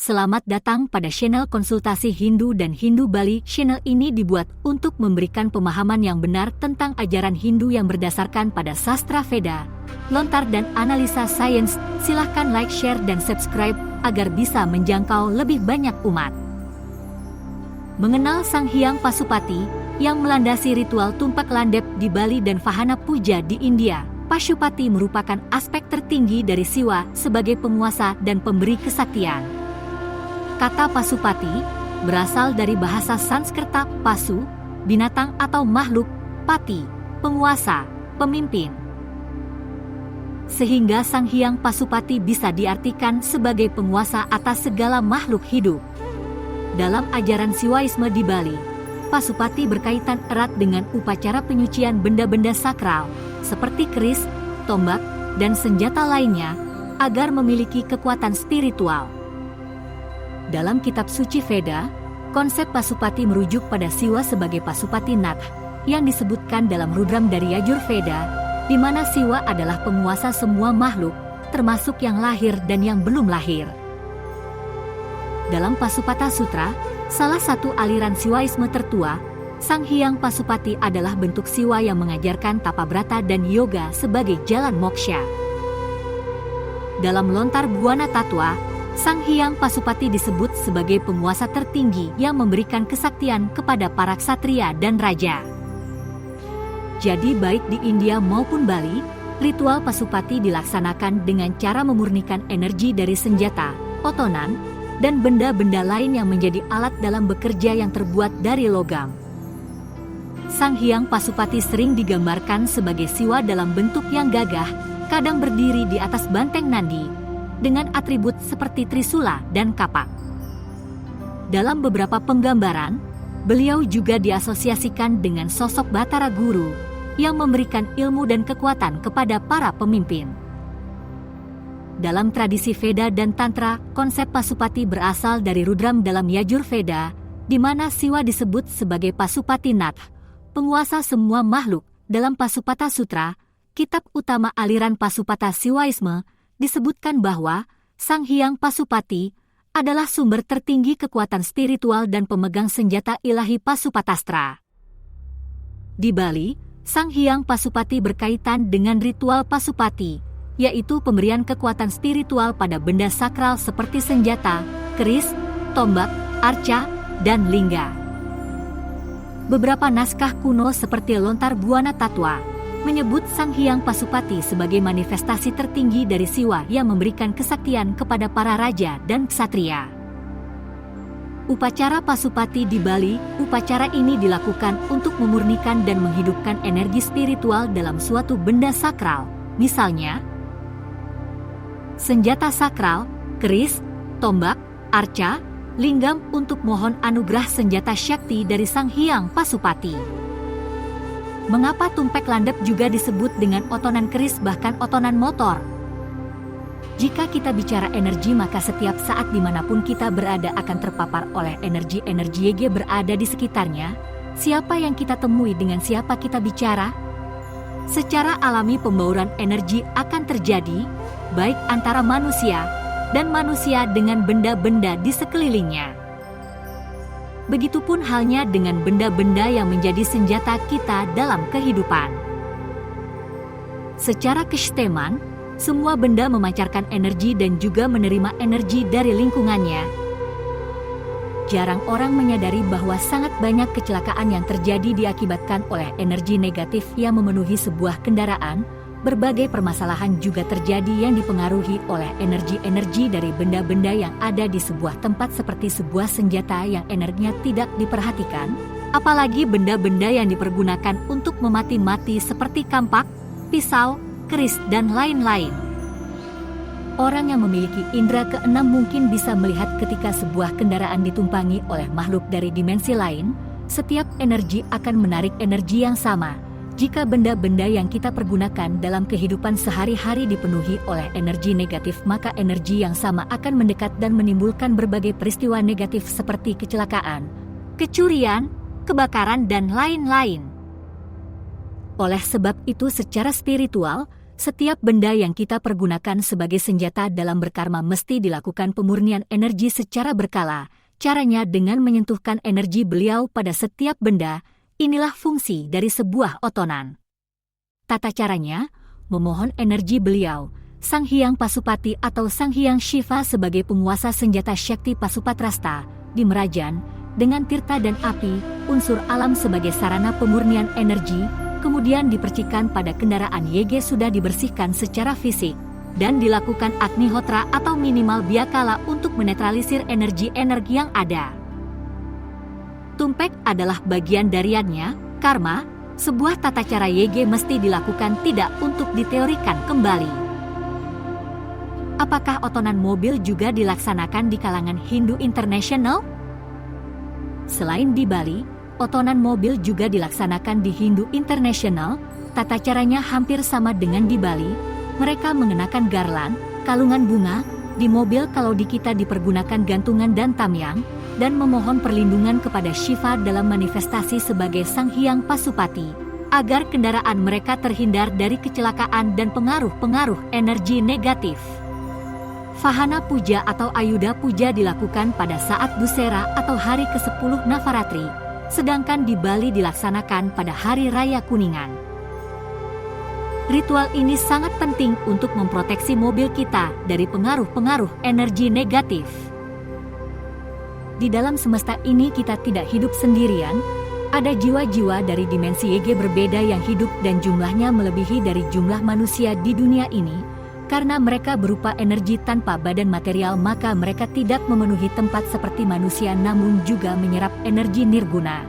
Selamat datang pada channel Konsultasi Hindu dan Hindu Bali. Channel ini dibuat untuk memberikan pemahaman yang benar tentang ajaran Hindu yang berdasarkan pada sastra Veda, lontar dan analisa sains. Silahkan like, share, dan subscribe agar bisa menjangkau lebih banyak umat. Mengenal Sang Hyang Pasupati yang melandasi ritual tumpak landep di Bali dan Vahana Puja di India. Pasupati merupakan aspek tertinggi dari Siwa sebagai penguasa dan pemberi kesaktian. Kata Pasupati berasal dari bahasa Sanskerta pasu, binatang atau makhluk, pati, penguasa, pemimpin. Sehingga Sang Hyang Pasupati bisa diartikan sebagai penguasa atas segala makhluk hidup. Dalam ajaran Siwaisme di Bali, Pasupati berkaitan erat dengan upacara penyucian benda-benda sakral, seperti keris, tombak, dan senjata lainnya, agar memiliki kekuatan spiritual. Dalam kitab suci Veda, konsep Pasupati merujuk pada Siwa sebagai Pasupati Nath, yang disebutkan dalam Rudram dari Yajur Veda, di mana Siwa adalah penguasa semua makhluk, termasuk yang lahir dan yang belum lahir. Dalam Pasupata Sutra, salah satu aliran Siwaisme tertua, Sang Hyang Pasupati adalah bentuk Siwa yang mengajarkan tapa brata dan yoga sebagai jalan moksha. Dalam lontar Buana Tatwa, Sang Hyang Pasupati disebut sebagai penguasa tertinggi yang memberikan kesaktian kepada para ksatria dan raja. Jadi baik di India maupun Bali, ritual Pasupati dilaksanakan dengan cara memurnikan energi dari senjata, otonan, dan benda-benda lain yang menjadi alat dalam bekerja yang terbuat dari logam. Sang Hyang Pasupati sering digambarkan sebagai Siwa dalam bentuk yang gagah, kadang berdiri di atas banteng Nandi, dengan atribut seperti trisula dan kapak. Dalam beberapa penggambaran, beliau juga diasosiasikan dengan sosok Batara Guru, yang memberikan ilmu dan kekuatan kepada para pemimpin. Dalam tradisi Veda dan Tantra, konsep Pasupati berasal dari Rudram dalam Yajur Veda, di mana Siwa disebut sebagai Pasupati Nath, penguasa semua makhluk. Dalam Pasupata Sutra, kitab utama aliran Pasupata Siwaisme, disebutkan bahwa Sang Hyang Pasupati adalah sumber tertinggi kekuatan spiritual dan pemegang senjata ilahi Pasupatastra. Di Bali, Sang Hyang Pasupati berkaitan dengan ritual Pasupati, yaitu pemberian kekuatan spiritual pada benda sakral seperti senjata, keris, tombak, arca, dan lingga. Beberapa naskah kuno seperti lontar Buana Tatwa menyebut Sang Hyang Pasupati sebagai manifestasi tertinggi dari Siwa yang memberikan kesaktian kepada para raja dan ksatria. Upacara Pasupati di Bali, upacara ini dilakukan untuk memurnikan dan menghidupkan energi spiritual dalam suatu benda sakral, misalnya senjata sakral, keris, tombak, arca, linggam untuk mohon anugerah senjata syakti dari Sang Hyang Pasupati. Mengapa tumpak landep juga disebut dengan otonan keris bahkan otonan motor? Jika kita bicara energi, maka setiap saat dimanapun kita berada akan terpapar oleh energi-energi yang berada di sekitarnya. Siapa yang kita temui dengan siapa kita bicara? Secara alami pembauran energi akan terjadi, baik antara manusia dan manusia dengan benda-benda di sekelilingnya. Begitupun halnya dengan benda-benda yang menjadi senjata kita dalam kehidupan. Secara kesysteman, semua benda memancarkan energi dan juga menerima energi dari lingkungannya. Jarang orang menyadari bahwa sangat banyak kecelakaan yang terjadi diakibatkan oleh energi negatif yang memenuhi sebuah kendaraan. Berbagai permasalahan juga terjadi yang dipengaruhi oleh energi-energi dari benda-benda yang ada di sebuah tempat, seperti sebuah senjata yang energinya tidak diperhatikan, apalagi benda-benda yang dipergunakan untuk memati-mati seperti kampak, pisau, keris, dan lain-lain. Orang yang memiliki indera keenam mungkin bisa melihat ketika sebuah kendaraan ditumpangi oleh makhluk dari dimensi lain. Setiap energi akan menarik energi yang sama. Jika benda-benda yang kita pergunakan dalam kehidupan sehari-hari dipenuhi oleh energi negatif, maka energi yang sama akan mendekat dan menimbulkan berbagai peristiwa negatif seperti kecelakaan, kecurian, kebakaran, dan lain-lain. Oleh sebab itu, secara spiritual, Setiap benda yang kita pergunakan sebagai senjata dalam berkarma mesti dilakukan pemurnian energi secara berkala. Caranya dengan menyentuhkan energi beliau pada setiap benda. Inilah fungsi dari sebuah otonan. Tata caranya, memohon energi beliau, Sang Hyang Pasupati atau Sang Hyang Shiva sebagai penguasa senjata Syakti Pasupatrasta, di Merajan, dengan tirta dan api, unsur alam sebagai sarana pemurnian energi, kemudian dipercikan pada kendaraan YG sudah dibersihkan secara fisik, dan dilakukan Agnihotra atau minimal biakala untuk menetralisir energi-energi yang ada. Tumpek adalah bagian dariannya, karma, sebuah tata cara YG mesti dilakukan tidak untuk diteorikan kembali. Apakah otonan mobil juga dilaksanakan di kalangan Hindu internasional? Selain di Bali, otonan mobil juga dilaksanakan di Hindu internasional. Tata caranya hampir sama dengan di Bali. Mereka mengenakan garland, kalungan bunga, di mobil kalau di kita dipergunakan gantungan dan tamyang, dan memohon perlindungan kepada Shiva dalam manifestasi sebagai Sang Hyang Pasupati, agar kendaraan mereka terhindar dari kecelakaan dan pengaruh-pengaruh energi negatif. Vahana Puja atau Ayuda Puja dilakukan pada saat Dussera atau hari ke-10 Navaratri, sedangkan di Bali dilaksanakan pada Hari Raya Kuningan. Ritual ini sangat penting untuk memproteksi mobil kita dari pengaruh-pengaruh energi negatif. Di dalam semesta ini kita tidak hidup sendirian, ada jiwa-jiwa dari dimensi YG berbeda yang hidup dan jumlahnya melebihi dari jumlah manusia di dunia ini. Karena mereka berupa energi tanpa badan material, maka mereka tidak memenuhi tempat seperti manusia namun juga menyerap energi nirguna.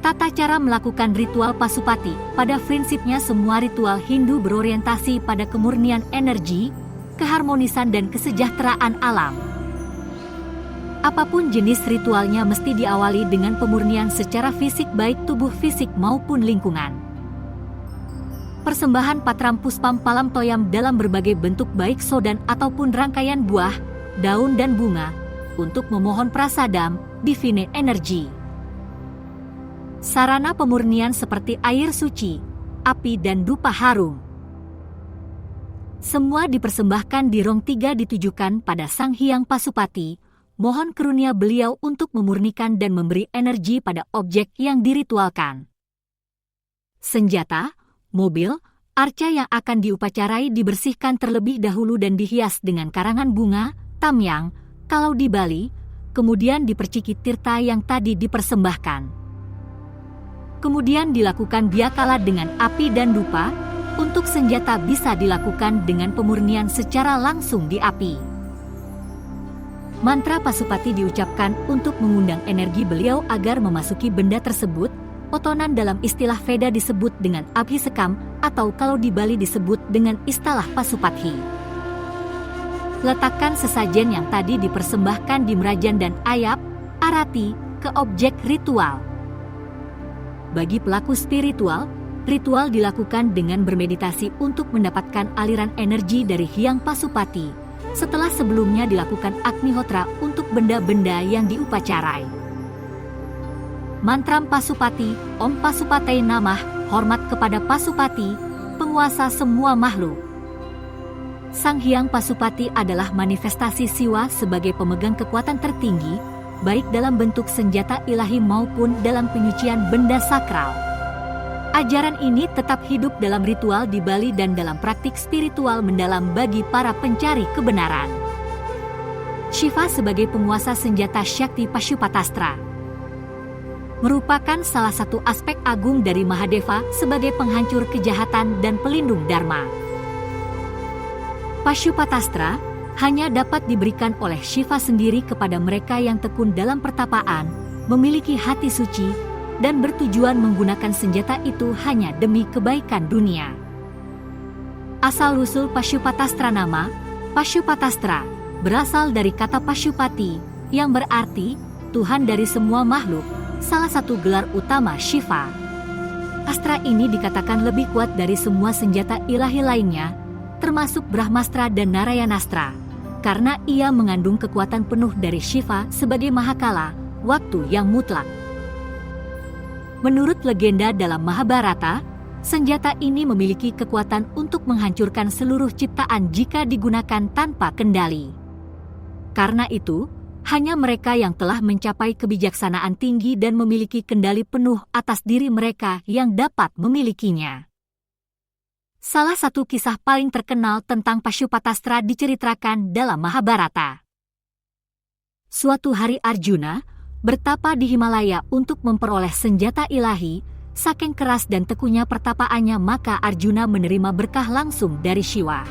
Tata cara melakukan ritual Pasupati, pada prinsipnya semua ritual Hindu berorientasi pada kemurnian energi, keharmonisan dan kesejahteraan alam. Apapun jenis ritualnya mesti diawali dengan pemurnian secara fisik baik tubuh fisik maupun lingkungan. Persembahan patram puspam palam toyam dalam berbagai bentuk baik sodan ataupun rangkaian buah, daun dan bunga, untuk memohon prasadam, divine energy. Sarana pemurnian seperti air suci, api dan dupa harum. Semua dipersembahkan di rong 3 ditujukan pada Sang Hyang Pasupati, mohon karunia beliau untuk memurnikan dan memberi energi pada objek yang diritualkan. Senjata, mobil, arca yang akan diupacarai dibersihkan terlebih dahulu dan dihias dengan karangan bunga, tamyang, kalau di Bali, kemudian diperciki tirta yang tadi dipersembahkan. Kemudian dilakukan biakala dengan api dan dupa. Untuk senjata bisa dilakukan dengan pemurnian secara langsung di api. Mantra Pasupati diucapkan untuk mengundang energi beliau agar memasuki benda tersebut. Otonan dalam istilah Veda disebut dengan Abhisekam atau kalau di Bali disebut dengan istilah Pasupati. Letakkan sesajen yang tadi dipersembahkan di merajan dan ayap, arati, ke objek ritual. Bagi pelaku spiritual, ritual dilakukan dengan bermeditasi untuk mendapatkan aliran energi dari Hyang Pasupati, setelah sebelumnya dilakukan Agnihotra untuk benda-benda yang diupacarai. Mantram Pasupati, Om Pasupatei Namah, hormat kepada Pasupati, penguasa semua makhluk. Sang Hyang Pasupati adalah manifestasi Siwa sebagai pemegang kekuatan tertinggi, baik dalam bentuk senjata ilahi maupun dalam penyucian benda sakral. Ajaran ini tetap hidup dalam ritual di Bali dan dalam praktik spiritual mendalam bagi para pencari kebenaran. Shiva sebagai penguasa senjata Syakti Pashupatastra merupakan salah satu aspek agung dari Mahadeva sebagai penghancur kejahatan dan pelindung Dharma. Pashupatastra hanya dapat diberikan oleh Shiva sendiri kepada mereka yang tekun dalam pertapaan, memiliki hati suci, dan bertujuan menggunakan senjata itu hanya demi kebaikan dunia. Asal-usul Pashupatastra nama, Pashupatastra, berasal dari kata Pashupati, yang berarti Tuhan dari semua makhluk, salah satu gelar utama Shiva. Astra ini dikatakan lebih kuat dari semua senjata ilahi lainnya, termasuk Brahmastra dan Narayanastra, karena ia mengandung kekuatan penuh dari Shiva sebagai Mahakala, waktu yang mutlak. Menurut legenda dalam Mahabharata, Senjata ini memiliki kekuatan untuk menghancurkan seluruh ciptaan jika digunakan tanpa kendali. Karena itu, hanya mereka yang telah mencapai kebijaksanaan tinggi dan memiliki kendali penuh atas diri mereka yang dapat memilikinya. Salah satu kisah paling terkenal tentang Pashupatastra diceritakan dalam Mahabharata. Suatu hari Arjuna bertapa di Himalaya untuk memperoleh senjata ilahi. Saking keras dan tekunya pertapaannya, maka Arjuna menerima berkah langsung dari Shiva.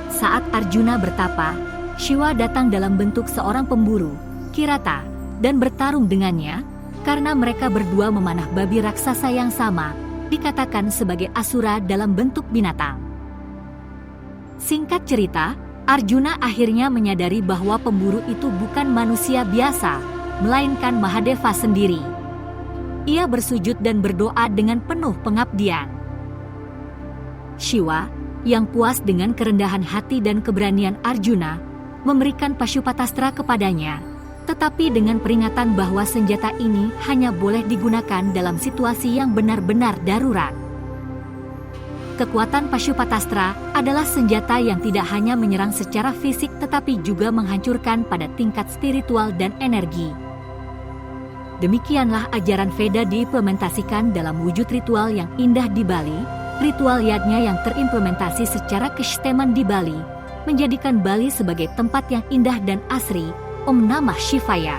Saat Arjuna bertapa, Shiva datang dalam bentuk seorang pemburu, Kirata, dan bertarung dengannya. Karena mereka berdua memanah babi raksasa yang sama, dikatakan sebagai asura dalam bentuk binatang. Singkat cerita, Arjuna akhirnya menyadari bahwa pemburu itu bukan manusia biasa, melainkan Mahadeva sendiri. Ia bersujud dan berdoa dengan penuh pengabdian. Shiva, yang puas dengan kerendahan hati dan keberanian Arjuna, memberikan Pashupatastra kepadanya, tetapi dengan peringatan bahwa senjata ini hanya boleh digunakan dalam situasi yang benar-benar darurat. Kekuatan Pashupatastra adalah senjata yang tidak hanya menyerang secara fisik tetapi juga menghancurkan pada tingkat spiritual dan energi. Demikianlah ajaran Veda diimplementasikan dalam wujud ritual yang indah di Bali. Ritual yajna yang terimplementasi secara kesisteman di Bali menjadikan Bali sebagai tempat yang indah dan asri. Om Namah Shivaya.